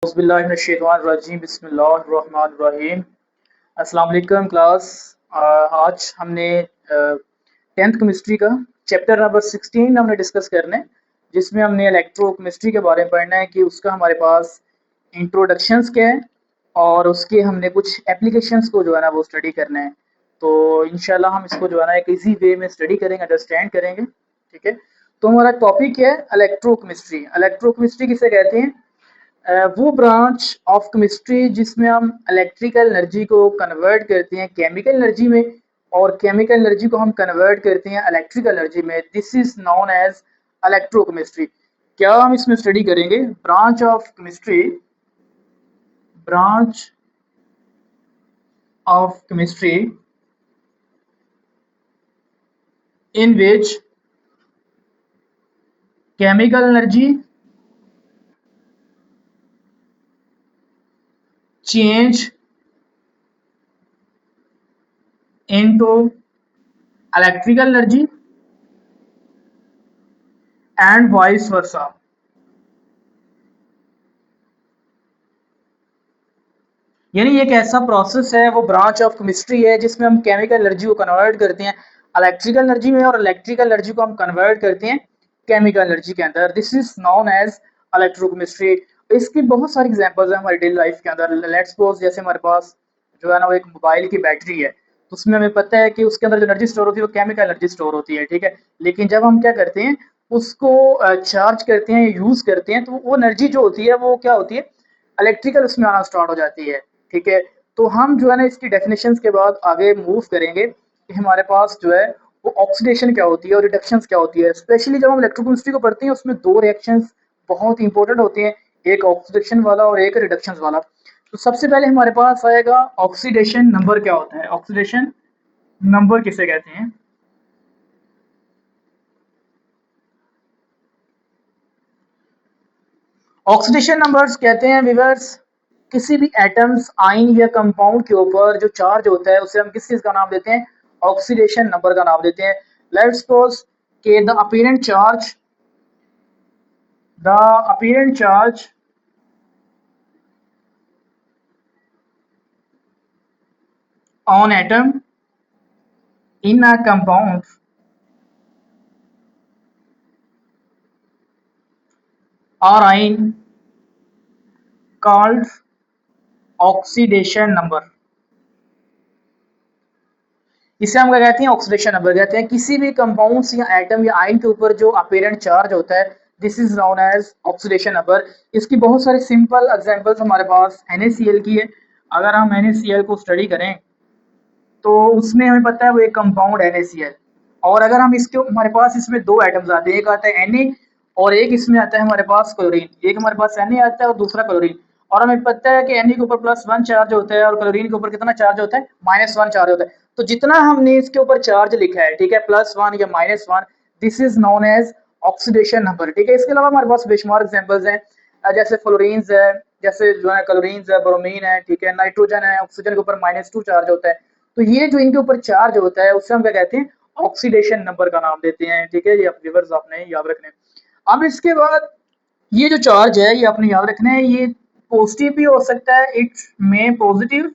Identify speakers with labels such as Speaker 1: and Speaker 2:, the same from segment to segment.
Speaker 1: बिस्मिल्लाहिर्रहमानिर्रहीम। अस्सलाम वालेकुम क्लास। आज हमने टेंथ केमिस्ट्री का चैप्टर नंबर 16 हमने डिस्कस करना है, जिसमें हमने इलेक्ट्रोकेमिस्ट्री के बारे में पढ़ना है कि उसका हमारे पास इंट्रोडक्शंस क्या है और उसके हमने कुछ एप्लीकेशंस को जो है ना वो स्टडी करना है। तो इंशाल्लाह हम इसको जो है ना एक इजी वे में स्टडी करेंगे, अंडरस्टैंड करेंगे। ठीक है, तो हमारा टॉपिक है इलेक्ट्रोकेमिस्ट्री। इलेक्ट्रोकेमिस्ट्री किसे कहते हैं? वो ब्रांच ऑफ केमिस्ट्री जिसमें हम इलेक्ट्रिकल एनर्जी को कन्वर्ट करते हैं केमिकल एनर्जी में, और केमिकल एनर्जी को हम कन्वर्ट करते हैं इलेक्ट्रिकल एनर्जी में। This is known as electrochemistry. क्या हम इसमें स्टडी करेंगे? Branch of chemistry in which chemical energy change into electrical energy and vice versa। यानी एक ऐसा प्रोसेस है, वो ब्रांच ऑफ केमिस्ट्री है जिसमें हम केमिकल एनर्जी को कन्वर्ट करते हैं इलेक्ट्रिकल एनर्जी में, और इलेक्ट्रिकल एनर्जी को हम कन्वर्ट करते हैं केमिकल एनर्जी के अंदर। This is known as electrochemistry. इसकी बहुत सारी एग्जांपल्स हैं हमारी डेली लाइफ के अंदर। लेट्स सपोज जैसे हमारे पास जो है ना वो एक मोबाइल की बैटरी है, तो उसमें हमें पता है कि उसके अंदर जो एनर्जी स्टोर होती है वो केमिकल एनर्जी स्टोर होती है। ठीक है, लेकिन जब हम क्या करते हैं, उसको चार्ज करते हैं, यूज करते हैं, तो वो एनर्जी जो होती है वो क्या होती है, इलेक्ट्रिकल उसमें आना स्टार्ट हो जाती है। ठीक है, तो हम जो है ना इसकी डेफिनेशंस के बाद आगे मूव करेंगे कि हमारे पास जो है वो ऑक्सीडेशन क्या होती है और रिडक्शंस क्या होती है। स्पेशली जब हम इलेक्ट्रोकेमिस्ट्री को पढ़ते हैं उसमें दो रिएक्शंस बहुत इंपॉर्टेंट होते हैं, एक ऑक्सीडेशन वाला और एक रिडक्शंस वाला। तो सबसे पहले हमारे पास आएगा ऑक्सीडेशन नंबर। क्या होता है ऑक्सीडेशन नंबर, किसे कहते हैं? ऑक्सीडेशन नंबर्स कहते हैं विवर्स किसी भी एटम्स, आइन या कंपाउंड के ऊपर जो चार्ज होता है उसे हम किस चीज का नाम देते हैं? ऑक्सीडेशन नंबर का नाम देते हैं। लेट्स सपोज के the apparent charge on atom in a compound और आइन कॉल्ड ऑक्सीडेशन नंबर। इसे हम क्या कहते हैं? ऑक्सीडेशन नंबर कहते हैं किसी भी कंपाउंड्स या एटम या आयन के ऊपर जो अपीरेंट चार्ज होता है। This is known as oxidation number. इसकी बहुत सारी सिंपल एग्जांपल्स हमारे पास NaCl की है। अगर हम NaCl को स्टडी करें तो उसमें हमें पता है वो एक कंपाउंड NaCl, और अगर हम इसके हमारे पास इसमें दो एटम्स आते हैं, एक आता है Na और एक इसमें आता है हमारे पास क्लोरीन। एक हमारे पास Na आता है और दूसरा क्लोरीन, और हमें पता है कि Na के ऊपर +1 चार्ज होता है और क्लोरीन के ऊपर कितना चार्ज होता है? -1 चार्ज होता है। तो जितना हमने इसके ऊपर चार्ज लिखा है, ठीक है, +1 या -1, this is known as oxidation number. ठीक है, इसके अलावा हमारे पास बेशुमार एग्जांपल्स हैं, जैसे फ्लोरीन्स है, जैसे जो है क्लोरीन्स है, ब्रोमीन है, ठीक है, नाइट्रोजन है, ऑक्सीजन के ऊपर -2 चार्ज होता है। तो ये जो इनके ऊपर चार्ज होता है उससे हम क्या कहते हैं? ऑक्सीडेशन नंबर का नाम देते हैं। ठीक है, ये व्यूअर्स आपने याद रखने हैं। अब इसके बाद ये जो चार्ज है ये आपने याद रखना है, ये पॉजिटिव भी हो सकता है, इट्स में पॉजिटिव,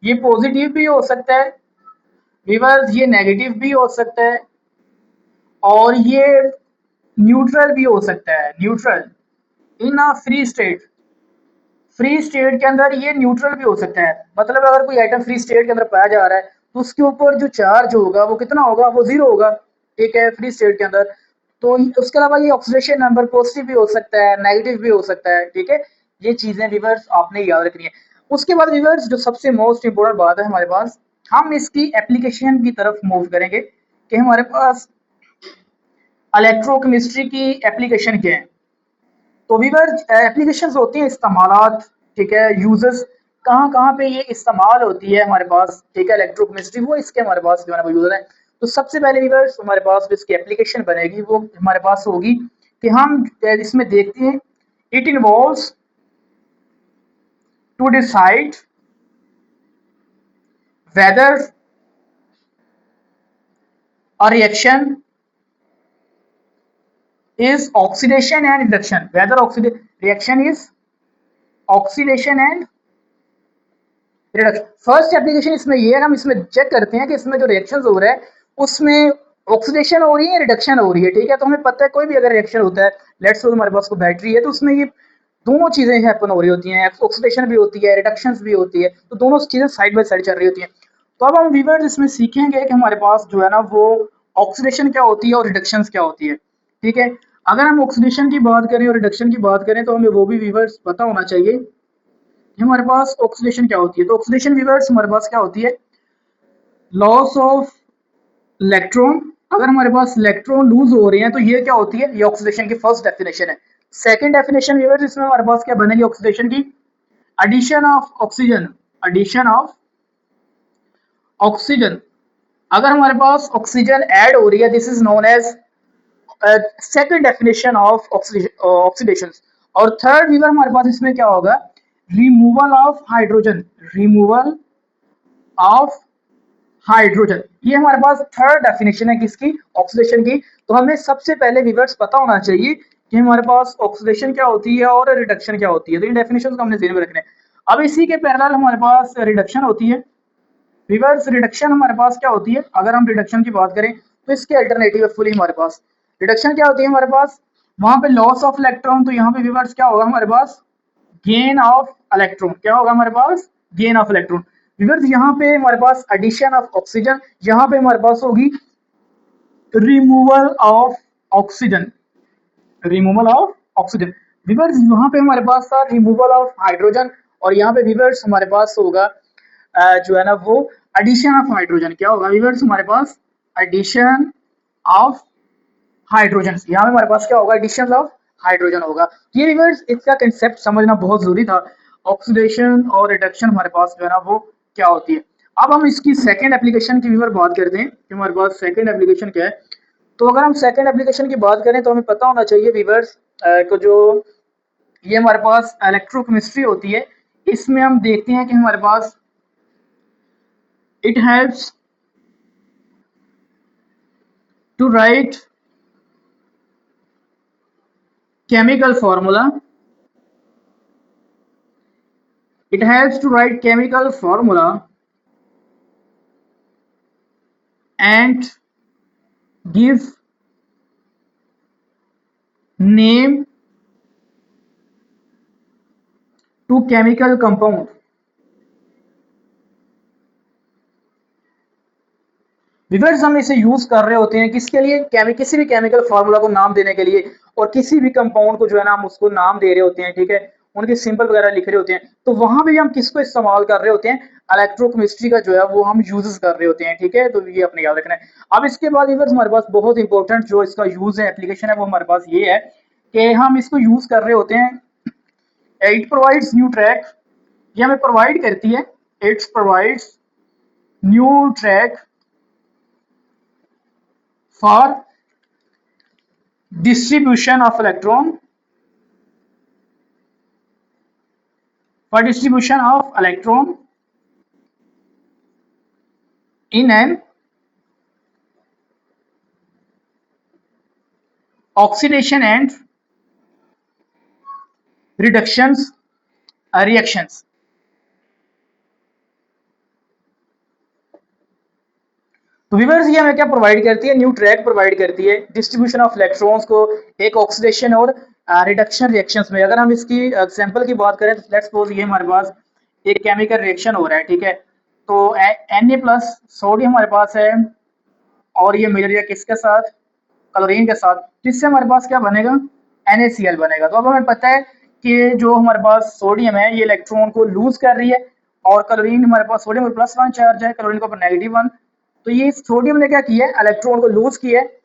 Speaker 1: ये पॉजिटिव भी हो सकता है व्यूअर्स, ये नेगेटिव भी हो सकता है, और ये न्यूट्रल भी हो सकता है। Neutral in a free state, free state के अंदर ये न्यूट्रल भी हो सकता है। मतलब अगर कोई आइटम फ्री स्टेट के अंदर पाया जा रहा है तो उसके ऊपर जो चार्ज होगा वो कितना होगा? वो जीरो होगा। ठीक है, फ्री स्टेट के अंदर। तो उसके अलावा ये ऑक्सीडेशन नंबर पॉजिटिव भी हो सकता है, नेगेटिव भी हो सकता है। ठीक है, ये चीजें रिवर्स आपने याद रखनी है। उसके बाद रिवर्स जो सबसे मोस्ट इंपोर्टेंट बात है हमारे पास, हम इसकी एप्लीकेशन की तरफ मूव करेंगे कि हमारे पास इलेक्ट्रोकेमिस्ट्री की एप्लीकेशन क्या है। तो वीवर एप्लीकेशंस होती हैं, इस्तेमालात। ठीक है, यूजेस कहाँ कहाँ पे ये इस्तेमाल होती है हमारे पास, ठीक है, इलेक्ट्रोकेमिस्ट्री, वो इसके हमारे पास जो है ना वो यूजर है। तो सबसे पहले वीवर हमारे पास जो इसकी एप्लीकेशन बनेगी वो हमारे पास होगी कि हम इसमें देखते हैं it involves to decide whether a reaction is oxidation and reduction, whether reaction is oxidation and reduction. First application इसमें ये है, हम इसमें चेक करते हैं कि इसमें जो रिएक्शन हो रहा है उसमें ऑक्सीडेशन हो रही है, रिडक्शन हो रही है, ठीक है। तो हमें पता है कोई भी अगर रिएक्शन होता है, लेट्स सपोज हमारे पास को बैटरी है, तो उसमें ये दोनों चीजें हैपन हो रही होती हैं, ऑक्सीडेशन भी होती है, रिडक्शन भी होती है, तो दोनों चीजें साइड बाय साइड चल रही होती हैं। तो अब हम व्यूअर्स इसमें सीखेंगे कि हमारे पास जो है ना वो ऑक्सीडेशन क्या होती है और रिडक्शन क्या होती है, ठीक है। अगर हम ऑक्सीडेशन की बात करें और रिडक्शन की बात करें तो हमें वो भी व्यूअर्स पता होना चाहिए कि हमारे पास ऑक्सीडेशन क्या होती है। तो ऑक्सीडेशन व्यूअर्स हमारे पास क्या होती है, लॉस ऑफ इलेक्ट्रॉन। अगर हमारे पास इलेक्ट्रॉन लूज हो रहे हैं तो ये क्या होती है, ये ऑक्सीडेशन की फर्स्ट डेफिनेशन है। सेकंड डेफिनेशन व्यूअर्स इसमें हमारे पास क्या बनेगी ऑक्सीडेशन की, addition of oxygen, addition of oxygen. अगर हमारे पास ऑक्सीजन ऐड हो रही है, this is known as second definition of oxidation. और थर्ड व्यूअर हमारे पास इसमें क्या होगा, removal of hydrogen, removal of hydrogen. ये हमारे पास थर्ड डेफिनेशन है किसकी, ऑक्सीडेशन की। तो हमें सबसे पहले व्यूअर्स पता होना चाहिए कि हमारे पास ऑक्सीडेशन क्या होती है और रिडक्शन क्या होती है। तो इन डेफिनेशन को हमने ध्यान में रखना है। अब इसी के पैरेलल हमारे पास रिडक्शन होती है। रिवर्स रिडक्शन हमारे पास क्या होती है, अगर हम रिडक्शन की बात करें तो इसके अल्टरनेटिव है फुली हमारे पास। रिडक्शन क्या होती है हमारे पास, वहां पे लॉस ऑफ इलेक्ट्रॉन, तो यहाँ पे रिवर्स क्या होगा हमारे पास, गेन ऑफ इलेक्ट्रॉन। क्या होगा हमारे पास, गेन ऑफ इलेक्ट्रॉन। रिवर्स यहाँ पे हमारे पास एडिशन ऑफ ऑक्सीजन, यहाँ पे हमारे पास होगी removal of oxygen, removal of oxygen. Reverse यहाँ पे हमारे पास था रिमूवल ऑफ हाइड्रोजन, और यहाँ पे रिवर्स हमारे पास होगा जो है ना वो एडिशन ऑफ हाइड्रोजन। क्या होगा रिवर्स हमारे पास, एडिशन ऑफ हाइड्रोजन। यहाँ पे हमारे पास क्या होगा, एडिशन ऑफ हाइड्रोजन होगा। ये रिवर्स इसका कंसेप्ट समझना बहुत जरूरी था, ऑक्सीडेशन और रिडक्शन हमारे पास जो है ना वो क्या होती है। अब हम इसकी सेकंड एप्लीकेशन की व्यूअर बात करते हैं कि हमारे पास सेकंड एप्लीकेशन क्या है। तो अगर हम सेकंड एप्लीकेशन की बात करें तो हमें पता होना चाहिए व्यूअर्स को, जो ये हमारे पास इलेक्ट्रोकेमिस्ट्री होती है, इसमें हम देखते हैं कि हमारे पास it helps to write chemical formula, it helps to write chemical formula and give name to chemical compound। Weavers हम इसे यूज कर रहे होते हैं किसके लिए, किसी भी केमिकल फार्मूला को नाम देने के लिए, और किसी भी कंपाउंड को जो है ना हम उसको नाम दे रहे होते हैं, ठीक है, उनके सिंबल वगैरह लिख रहे होते हैं। तो वहां भी हम किसको इस्तेमाल कर रहे होते हैं, इलेक्ट्रोकेमिस्ट्री का जो है वो हम यूजेस कर रहे होते हैं, ठीक है। तो ये अपने याद रखना है। अब इसके बाद विवर्स हमारे पास बहुत इंपॉर्टेंट जो इसका यूज है, एप्लीकेशन है, वो हमारे पास ये है कि हम इसको यूज कर रहे होते हैं, इट प्रोवाइड्स न्यू ट्रैक, ये हमें प्रोवाइड करती है, it's provides new track for distribution of electron, for distribution of electron in an oxidation and reductions reactions। तो व्यूअर्स ये हमें क्या प्रोवाइड करती है, न्यू ट्रैक प्रोवाइड करती है डिस्ट्रीब्यूशन ऑफ इलेक्ट्रॉन्स को एक ऑक्सीडेशन और रिडक्शन रिएक्शंस में। अगर हम इसकी एग्जांपल की बात करें तो लेट्स सपोज ये हमारे पास एक केमिकल रिएक्शन हो रहा है, ठीक है। तो Na प्लस सोडियम हमारे पास है, और ये मिल रही है किसके साथ, क्लोरीन के साथ, जिससे हमारे पास क्या बनेगा, NaCl बनेगा। तो अब हमें पता है कि जो हमारे पास सोडियम है ये इलेक्ट्रॉन को लूज कर रही है, और क्लोरीन हमारे पास, सोडियम पर +1 चार्ज है, क्लोरीन के ऊपर -1। तो ये सोडियम ने क्या किया है, इलेक्ट्रॉन को लूज किया है,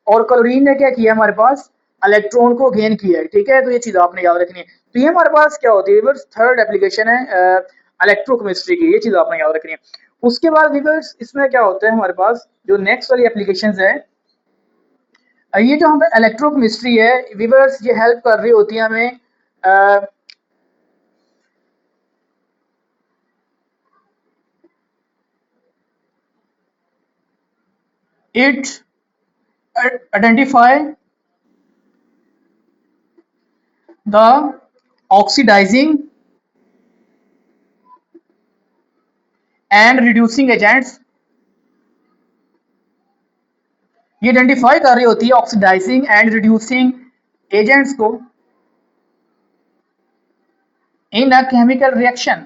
Speaker 1: और क्लोरीन ने क्या किया हमारे पास, इलेक्ट्रॉन को गेन किया है, ठीक है। तो ये चीज आपने याद रखनी है। तो ये हमारे पास क्या होती है रिवर्स, थर्ड एप्लीकेशन है इलेक्ट्रोकेमिस्ट्री की, ये चीज आपने याद रखनी है। उसके बाद रिवर्स इसमें क्या होता है हमारे पास, जो नेक्स्ट वाली एप्लीकेशन है, ये जो हमें इलेक्ट्रोकेमिस्ट्री है रिवर्स, ये हेल्प कर रही होती है हमें it identify the oxidizing and reducing agents, ये आइडेंटिफाई कर रही होती है ऑक्सीडाइजिंग एंड रिड्यूसिंग एजेंट्स को इन अ केमिकल रिएक्शन।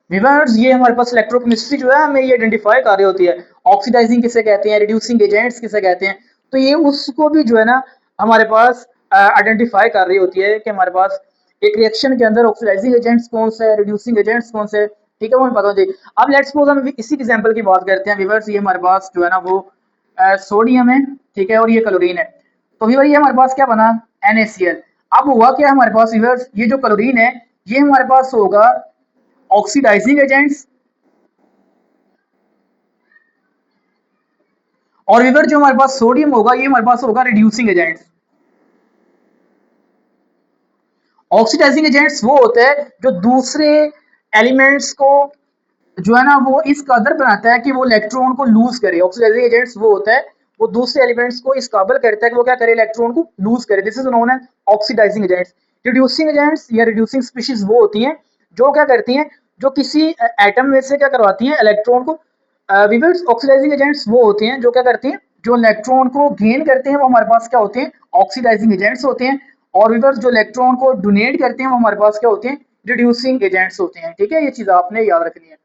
Speaker 1: व्यूअर्स, ये हमारे पास इलेक्ट्रोकेमिस्ट्री जो है हमें ये आइडेंटिफाई कर रही होती है ऑक्सीडाइजिंग किसे कहते हैं, रिड्यूसिंग एजेंट्स किसे कहते हैं। तो ये उसको भी जो है ना हमारे पास आइडेंटिफाई कर रही होती है कि हमारे पास एक रिएक्शन के अंदर ऑक्सीडाइजिंग एजेंट्स कौन से है, रिड्यूसिंग एजेंट्स कौन से है, ठीक है, वो हमें पता होना चाहिए। अब लेट्स सपोज हम इसी एग्जांपल की बात करते हैं व्यूअर्स, ये हमारे पास जो है ना वो सोडियम है, ठीक है, और ये क्लोरीन है। तो व्यूअर ये हमारे पास क्या बना, NaCl। अब हुआ क्या हमारे पास व्यूअर्स, ये जो क्लोरीन है ये हमारे पास होगा ऑक्सीडाइजिंग एजेंट्स, और व्यूअर जो हमारे पास सोडियम होगा ये हमारे पास होगा रिड्यूसिंग एजेंट्स। ऑक्सीडाइजिंग एजेंट्स वो होते हैं जो दूसरे एलिमेंट्स को जो है ना वो इस कदर बनाता है कि वो इलेक्ट्रॉन को लूज करे। ऑक्सीडाइजिंग एजेंट्स वो होता है वो दूसरे एलिमेंट्स को इस काबिल करता है कि वो क्या करे, इलेक्ट्रॉन को लूज करे। This is known as oxidising agents. Reducing agents या रिड्यूसिंग स्पीशीज वो होती हैं जो क्या करती हैं, जो किसी एटम में से क्या करवाती हैं, इलेक्ट्रॉन को विवर्स। ऑक्सीडाइजिंग एजेंट्स वो होते हैं जो क्या करते हैं, जो इलेक्ट्रॉन को गेन करते हैं, वो हमारे पास क्या होते हैं, ऑक्सीडाइजिंग एजेंट्स होते हैं। और विवर्स जो इलेक्ट्रॉन को डोनेट करते हैं वो हमारे पास क्या होते हैं, रिड्यूसिंग एजेंट्स होते हैं। ठीक है, ये चीज आपने याद रखनी है।